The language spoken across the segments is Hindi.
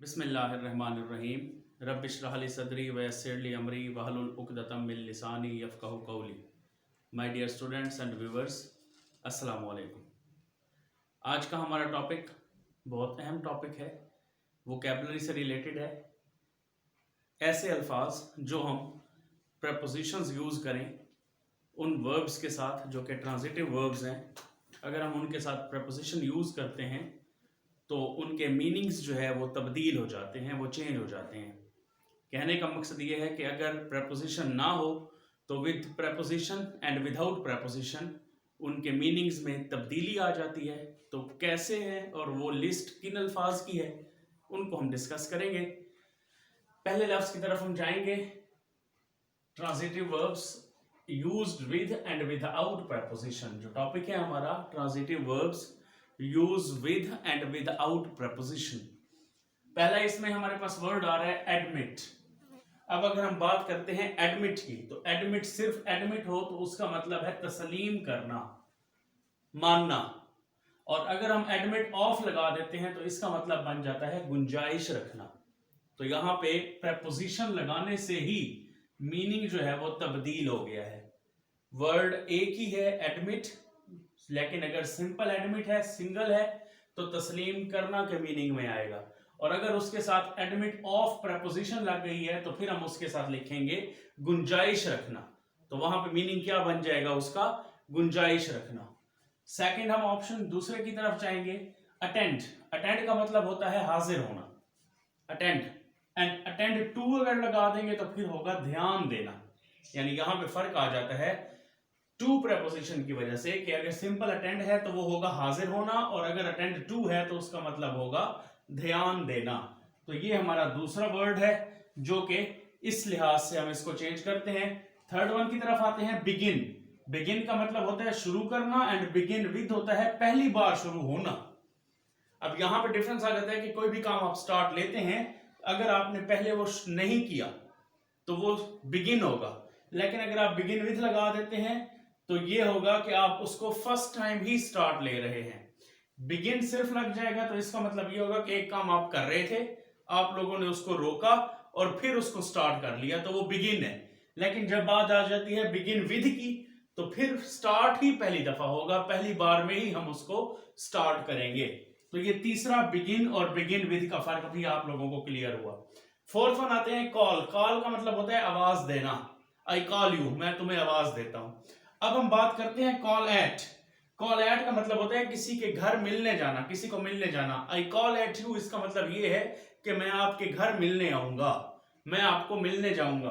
बिस्मिल्लाहिर्रहमानिर्रहीम रब्बिश्रह ली सदरी वयस्सिर ली अमरी वहलुल उक़दतम मिन लिसानी यफ़क़हू क़ौली। My dear students and viewers, अस्सलाम वालेकुम। आज का हमारा टॉपिक बहुत अहम टॉपिक है, वोकैबुलरी से रिलेटेड है। ऐसे अल्फाज जो हम प्रपोजिशंस यूज़ करें उन वर्ब्स के साथ जो कि ट्रांजिटिव वर्ब्स हैं, अगर हम उनके साथ प्रपोजिशन यूज़ करते हैं तो उनके मीनिंग्स जो है वो तब्दील हो जाते हैं, वो चेंज हो जाते हैं। कहने का मकसद ये है कि अगर प्रपोजिशन ना हो तो with preposition and without preposition उनके मीनिंग्स में तब्दीली आ जाती है। तो कैसे है और वो लिस्ट किन अल्फाज की है उनको हम डिस्कस करेंगे। पहले लफ्ज़ की तरफ हम जाएंगे, transitive verbs used with and without preposition. जो टॉपिक है हमारा, transitive verbs use with and without preposition. पहला इसमें हमारे पास वर्ड आ रहा है एडमिट। अब अगर हम बात करते हैं एडमिट की, तो एडमिट सिर्फ एडमिट हो तो उसका मतलब है तस्लीम करना, मानना। और अगर हम एडमिट ऑफ लगा देते हैं तो इसका मतलब बन जाता है गुंजाइश रखना। तो यहां पे प्रपोजिशन लगाने से ही मीनिंग जो है वो तब्दील हो गया है। वर्ड एक ही है एडमिट, लेकिन अगर सिंपल एडमिट है, सिंगल है, तो तस्लीम करना के मीनिंग में आएगा। और अगर उसके साथ एडमिट ऑफ प्रपोजिशन लग गई है तो फिर हम उसके साथ लिखेंगे गुंजाइश रखना। तो वहां पे मीनिंग क्या बन जाएगा उसका, गुंजाइश रखना। सेकंड हम ऑप्शन दूसरे की तरफ जाएंगे, अटेंड। अटेंड का मतलब होता है हाजिर होना, अटेंड। एंड अटेंड टू अगर लगा देंगे तो फिर होगा ध्यान देना। यानी यहां पे फर्क आ जाता है टू प्रपोजिशन की वजह से कि अगर सिंपल अटेंड है तो वो होगा हाजिर होना, और अगर अटेंड टू है तो उसका मतलब होगा ध्यान देना। तो ये हमारा दूसरा वर्ड है जो कि इस लिहाज से हम इसको चेंज करते हैं। थर्ड वन की तरफ आते हैं, बिगिन। बिगिन का मतलब होता है शुरू करना, एंड बिगिन विद होता है पहली बार शुरू होना। अब यहां पे डिफरेंस आ जाता है कि कोई भी काम आप स्टार्ट लेते हैं, अगर आपने पहले वो नहीं किया तो वो बिगिन होगा, लेकिन अगर आप बिगिन विद लगा देते हैं तो ये होगा कि आप उसको फर्स्ट टाइम ही स्टार्ट ले रहे हैं। बिगिन सिर्फ लग जाएगा तो इसका मतलब ये होगा कि एक काम आप कर रहे थे, आप लोगों ने उसको रोका और फिर उसको स्टार्ट कर लिया, तो वो बिगिन है। लेकिन जब बात आ जाती है बिगिन विद की तो फिर स्टार्ट ही पहली दफा होगा, पहली बार में ही हम उसको स्टार्ट करेंगे। तो ये तीसरा बिगिन और बिगिन विद का फर्क भी आप लोगों को क्लियर हुआ। फोर्थ वन आते हैं कॉल। कॉल का मतलब होता है आवाज देना, आई कॉल यू, मैं तुम्हें आवाज देता हूं। अब हम बात करते हैं कॉल एट। कॉल एट का मतलब होता है किसी के घर मिलने जाना, किसी को मिलने जाना। आई कॉल एट यू, इसका मतलब ये है कि मैं आपके घर मिलने आऊंगा, मैं आपको मिलने जाऊंगा।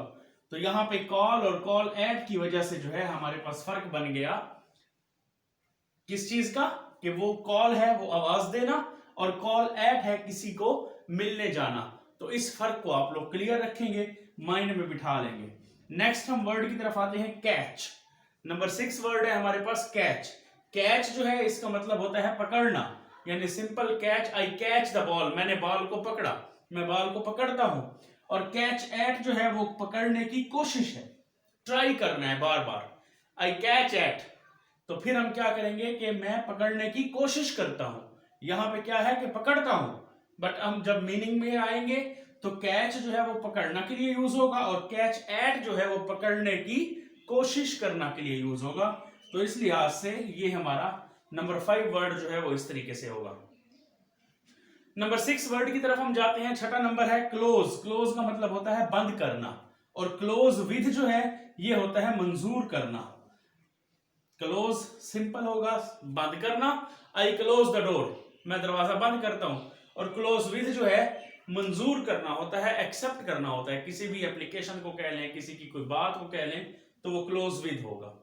तो यहां पे कॉल और कॉल एट की वजह से जो है हमारे पास फर्क बन गया किस चीज का, कि वो कॉल है वो आवाज देना और कॉल एट है किसी को मिलने जाना। तो इस फर्क को आप लोग क्लियर रखेंगे, माइंड में बिठा लेंगे। नेक्स्ट हम वर्ड की तरफ आते हैं, कैच। नंबर 6 वर्ड है हमारे पास, कैच। कैच जो है इसका मतलब होता है पकड़ना, यानी simple catch, I catch the ball, मैंने बॉल को पकड़ा, मैं बॉल को पकड़ता हूं। और कैच एट जो है वो पकड़ने की कोशिश है, ट्राई करना है बार बार, आई कैच एट। तो फिर हम क्या करेंगे कि मैं पकड़ने की कोशिश करता हूं। यहां पे क्या है कि पकड़ता हूं, बट हम जब मीनिंग में आएंगे तो कैच जो है वो पकड़ना के लिए यूज होगा और कैच एट जो है वो पकड़ने की कोशिश करना के लिए यूज होगा। तो इस लिहाज से ये हमारा नंबर 5 वर्ड जो है वो इस तरीके से होगा। नंबर 6 वर्ड की तरफ हम जाते हैं, छठा नंबर है क्लोज। क्लोज का मतलब होता है बंद करना, और क्लोज विद जो है ये होता है मंजूर करना। क्लोज सिंपल होगा बंद करना, आई क्लोज द डोर, मैं दरवाजा बंद करता हूं। और क्लोज विद जो है मंजूर करना होता है, एक्सेप्ट करना होता है। किसी भी एप्लीकेशन को कह लें, किसी की कोई बात को कह लें, तो वो क्लोज विद होगा।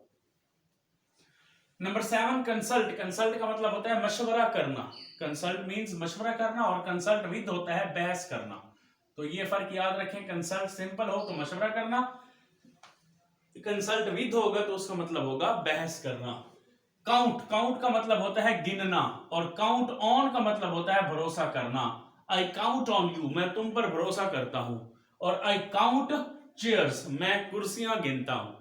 Number 7 consult. कंसल्ट का मतलब होता है मशवरा करना, कंसल्ट मींस मशवरा करना, और कंसल्ट विद होता है बहस करना। तो ये फर्क याद रखें, कंसल्ट सिंपल हो तो मशवरा करना, कंसल्ट विद होगा तो उसका मतलब होगा बहस करना। काउंट। काउंट का मतलब होता है गिनना, और काउंट ऑन का मतलब होता है भरोसा करना। आई काउंट ऑन यू, मैं तुम पर भरोसा करता हूं। और आई काउंट चेयर्स, मैं कुर्सियां गिनता हूं।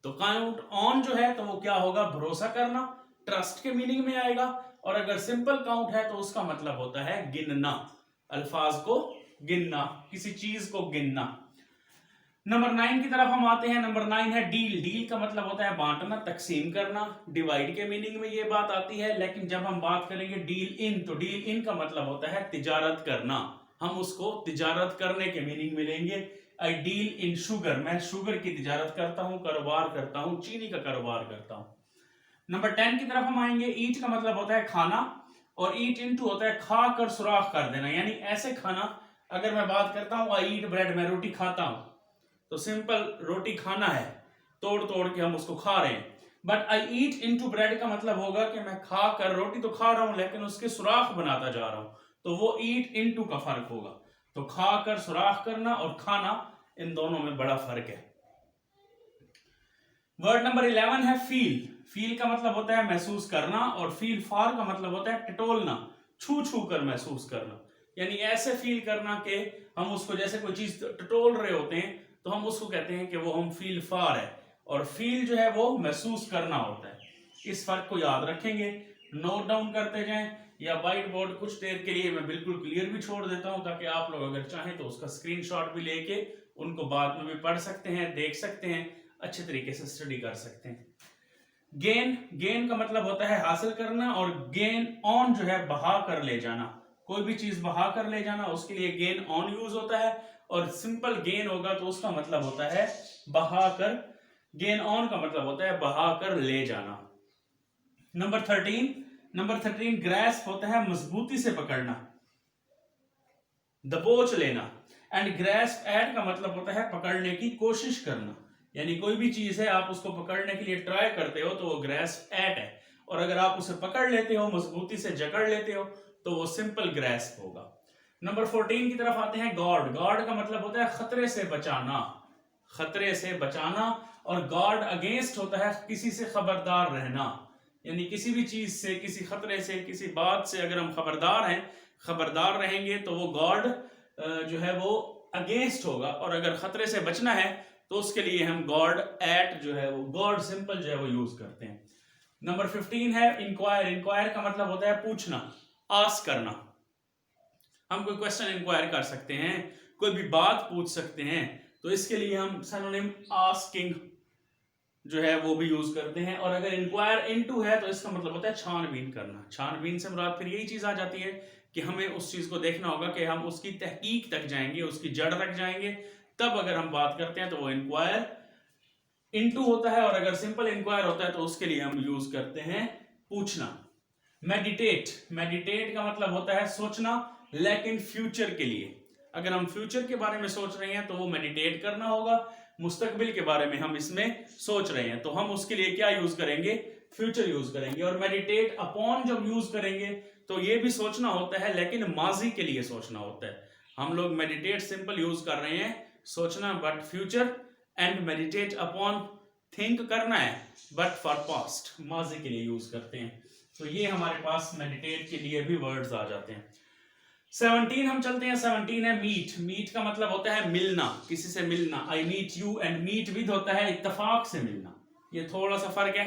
तो काउंट ऑन जो है तो वो क्या होगा, भरोसा करना, ट्रस्ट के मीनिंग में आएगा। और अगर सिंपल काउंट है तो उसका मतलब होता है गिनना, अल्फाज को गिनना, किसी चीज को गिनना। नंबर 9 की तरफ हम आते हैं। नंबर 9 है डील। डील का मतलब होता है बांटना, तकसीम करना। डिवाइड के मीनिंग में ये बात आती है, लेकिन जब हम बात करेंगे डील इन, तो डील इन का मतलब होता है तिजारत करना। हम उसको तिजारत करने के मीनिंग में लेंगे। आई डील इन शुगर, मैं शुगर की तिजारत करता हूं, कारोबार करता हूं, चीनी का कारोबार करता हूं। नंबर 10 की तरफ हम आएंगे। ईट का मतलब होता है खाना, और ईट इनटू होता है खा कर सुराख कर देना, यानी ऐसे खाना। अगर मैं बात करता हूं आई ईट ब्रेड, मैं रोटी खाता हूं, तो सिंपल रोटी खाना है, तोड़ तोड़ के हम उसको खा रहे हैं। But I eat into breadth का मतलब होगा कि मैं खा कर, रोटी तो खा रहा हूं लेकिन उसके सुराख बनाता जा रहा हूं, तो वो ईट इनटू का फर्क होगा। तो खा कर सुराख करना और खाना, इन दोनों में बड़ा फर्क है। वर्ड नंबर 11 है फील। फील का मतलब होता है महसूस करना, और फील फॉर का मतलब होता है टटोलना, छू छू कर महसूस करना, यानी ऐसे फील करना कि हम उसको, जैसे कोई चीज टटोल रहे होते हैं तो हम उसको कहते हैं कि वो हम फील फॉर है, और फील जो है वो महसूस करना होता है। इस फर्क को याद रखेंगे, नोट डाउन करते जाएं, या व्हाइट बोर्ड कुछ देर के लिए मैं बिल्कुल क्लियर भी छोड़ देता हूं, ताकि आप लोग अगर चाहें तो उसका स्क्रीनशॉट भी लेके उनको बाद में भी पढ़ सकते हैं, देख सकते हैं, अच्छे तरीके से स्टडी कर सकते हैं। गेन, गेन का मतलब होता है हासिल करना, और गेन ऑन जो है बहा कर ले जाना, कोई भी चीज बहा कर ले जाना, उसके लिए गेन ऑन यूज होता है। और सिंपल गेन होगा तो उसका मतलब होता है बहा कर, गेन ऑन का मतलब होता है बहा कर ले जाना। नंबर 13 ग्रैस्प होता है मजबूती से पकड़ना, दबोच लेना। एंड ग्रैस्प एट का मतलब होता है पकड़ने की कोशिश करना, यानी कोई भी चीज है आप उसको पकड़ने के लिए ट्राई करते हो तो वो ग्रैस्प एट है, और अगर आप उसे पकड़ लेते हो, मजबूती से जकड़ लेते हो, तो वो सिंपल ग्रैस्प होगा। नंबर 14 की तरफ आते हैं। गॉड। गॉड का मतलब होता है खतरे से बचाना, खतरे से बचाना। और गॉड अगेंस्ट होता है किसी से खबरदार रहना, यानी किसी भी चीज से, किसी खतरे से, किसी बात से अगर हम खबरदार हैं, खबरदार रहेंगे, तो वो गॉड जो है वो अगेंस्ट होगा। और अगर खतरे से बचना है तो उसके लिए हम गॉड एट जो है वो, गॉड सिंपल जो है वो यूज करते हैं। नंबर 15 है इंक्वायर। इंक्वायर का मतलब होता है पूछना, आस्क करना। हम कोई क्वेश्चन इंक्वायर कर सकते हैं, कोई भी बात पूछ सकते हैं, तो इसके लिए हम सिनोनिम आस्किंग जो है वो भी यूज करते हैं। और अगर इंक्वायर इनटू है तो इसका मतलब होता है छानबीन करना। छानबीन से मुराद फिर यही चीज आ जाती है कि हमें उस चीज को देखना होगा कि हम उसकी तहकीक तक जाएंगे, उसकी जड़ तक जाएंगे, तब अगर हम बात करते हैं तो वो इंक्वायर इनटू होता है। और अगर सिंपल इंक्वायर होता है तो उसके लिए हम यूज करते हैं पूछना। मेडिटेट। मेडिटेट का मतलब होता है सोचना, लेकिन फ्यूचर के लिए। अगर हम फ्यूचर के बारे में सोच रहे हैं तो वो मेडिटेट करना होगा। मुस्तकबिल के बारे में हम इसमें सोच रहे हैं तो हम उसके लिए क्या यूज करेंगे, फ्यूचर यूज करेंगे। और मेडिटेट अपॉन जब यूज करेंगे तो ये भी सोचना होता है, लेकिन माजी के लिए सोचना होता है। हम लोग मेडिटेट सिंपल यूज कर रहे हैं सोचना, but future and meditate upon think करना है, बट फॉर पास्ट माजी के लिए यूज करते हैं। तो ये हमारे पास मेडिटेट के लिए भी वर्ड्स आ जाते हैं। 17 हम चलते हैं। 17 है मीट। मीट का मतलब होता है मिलना, किसी से मिलना। I meet you, and meet with होता है इत्तफाक से मिलना, ये थोड़ा सा फर्क है।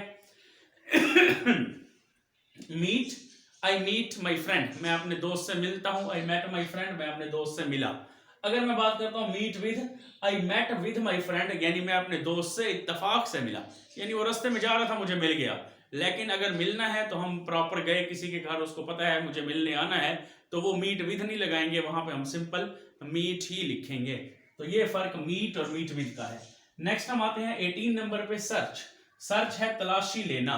Meet, I meet my friend, मैं अपने दोस्त से मिलता हूं। आई मेट माई फ्रेंड, मैं अपने दोस्त से मिला। अगर मैं बात करता हूं meet with, I met with my friend, यानी मैं अपने दोस्त से इत्तफाक से मिला, यानी वो रास्ते में जा रहा था, मुझे मिल गया। लेकिन अगर मिलना है तो हम प्रॉपर गए किसी के घर, उसको पता है मुझे मिलने आना है, तो वो मीट विद नहीं लगाएंगे, वहां पे हम सिंपल मीट ही लिखेंगे। तो ये फर्क मीट और मीट विद का है। नेक्स्ट हम आते हैं 18 नंबर पे, सर्च। सर्च है तलाशी लेना,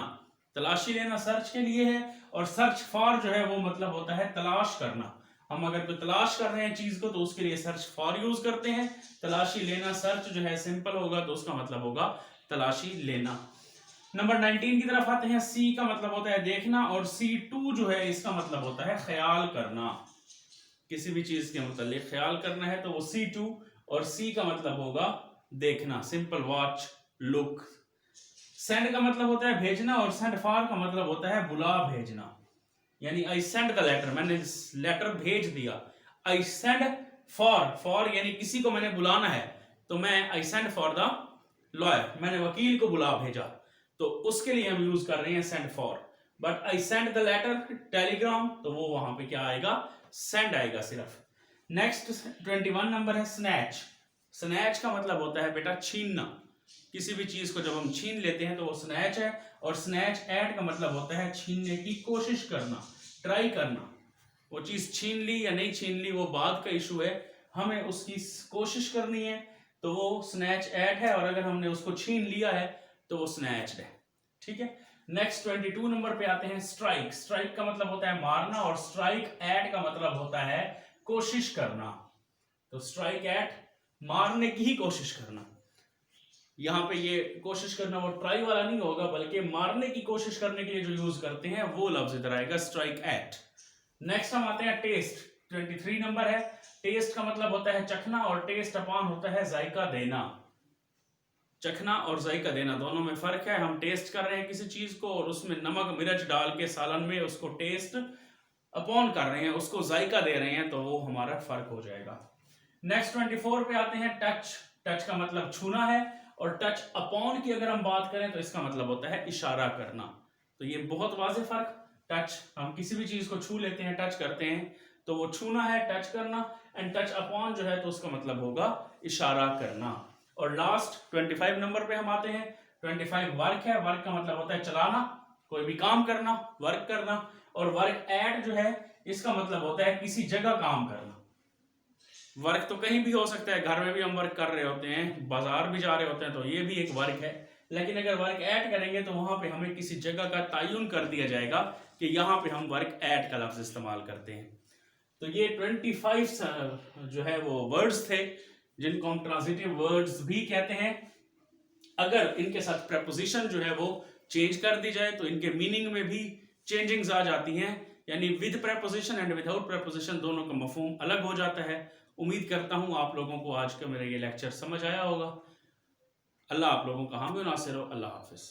तलाशी लेना सर्च के लिए है। और सर्च फॉर जो है वो मतलब होता है तलाश करना। हम अगर कोई तलाश कर रहे हैं चीज को तो उसके लिए सर्च फॉर यूज करते हैं। तलाशी लेना सर्च जो है सिंपल होगा तो उसका मतलब होगा तलाशी लेना। नंबर 19 की तरफ आते हैं। सी का मतलब होता है देखना, और C2 जो है इसका मतलब होता है ख्याल करना। किसी भी चीज के मतलब ख्याल करना है तो वो C2, और सी का मतलब होगा देखना, सिंपल वॉच, लुक। सेंड का मतलब होता है भेजना, और सेंड फॉर का मतलब होता है बुला भेजना, यानी आई सेंड द लेटर, मैंने लेटर भेज दिया। आई सेंड फॉर यानी किसी को मैंने बुलाना है, तो मैं I send for the lawyer, मैंने वकील को बुला भेजा, तो उसके लिए हम यूज कर रहे हैं send for. But I send the letter, telegram, तो वो वहां पे क्या आएगा, सेंड आएगा सिर्फ। नेक्स्ट 21 नंबर है स्नैच। स्नैच का मतलब होता है बेटा छीनना। किसी भी चीज को जब हम छीन लेते हैं तो वो स्नैच है। और स्नैच एट का मतलब होता है छीनने की कोशिश करना, ट्राई करना। वो चीज छीन ली या नहीं छीन ली वो बाद का इशू है, हमें उसकी कोशिश करनी है, तो वो स्नैच एट है। और अगर हमने उसको छीन लिया है तो वो स्नैच्ड है। ठीक है। नेक्स्ट 22 नंबर पे आते हैं स्ट्राइक। स्ट्राइक का मतलब होता है मारना और स्ट्राइक एट का मतलब होता है कोशिश करना। तो स्ट्राइक एट मारने की ही कोशिश करना। यहां पे ये कोशिश करना वो ट्राई वाला नहीं होगा, बल्कि मारने की कोशिश करने के लिए जो यूज करते हैं वो लफ्ज इधर आएगा स्ट्राइक एट। नेक्स्ट हम आते हैं टेस्ट। 23 नंबर है। टेस्ट का मतलब होता है चखना और टेस्ट अपॉन होता है जायका देना। चखना और जायका देना दोनों में फर्क है। हम टेस्ट कर रहे हैं किसी चीज को और उसमें नमक मिर्च डाल के सालन में उसको टेस्ट अपॉन कर रहे हैं, उसको जायका दे रहे हैं, तो वो हमारा फर्क हो जाएगा। नेक्स्ट 24 पे आते हैं टच। टच का मतलब छूना है और टच अपॉन की अगर हम बात करें तो इसका मतलब होता है इशारा करना। तो ये बहुत वाज़ेह फर्क। टच हम किसी भी चीज को छू लेते हैं, टच करते हैं, तो वो छूना है, टच करना। एंड टच अपॉन जो है तो उसका मतलब होगा इशारा करना। और लास्ट 25 नंबर पे हम आते हैं। 25 वर्क है। वर्क का मतलब होता है चलाना, कोई भी काम करना, वर्क करना। और वर्क एट जो है इसका मतलब होता है किसी जगह काम करना। वर्क तो कहीं भी हो सकता है, घर में भी हम वर्क कर रहे होते हैं, बाजार भी जा रहे होते हैं, तो ये भी एक वर्क है। लेकिन अगर वर्क ऐड करेंगे तो वहां पे हमें किसी जगह का तयन कर दिया जाएगा कि यहाँ पे हम वर्क ऐड का लफ्ज इस्तेमाल करते हैं। तो ये 25 जो है वो वर्ड्स थे जिनको हम ट्रांजिटिव वर्ड्स भी कहते हैं। अगर इनके साथ प्रपोजिशन जो है वो चेंज कर दी जाए तो इनके मीनिंग में भी चेंजिंग्स आ जाती हैं, यानी with preposition and without preposition दोनों का मफहूम अलग हो जाता है। उम्मीद करता हूं आप लोगों को आज का मेरा ये लेक्चर समझ आया होगा। अल्लाह आप लोगों का हामी नासिर हो। अल्लाह हाफिज।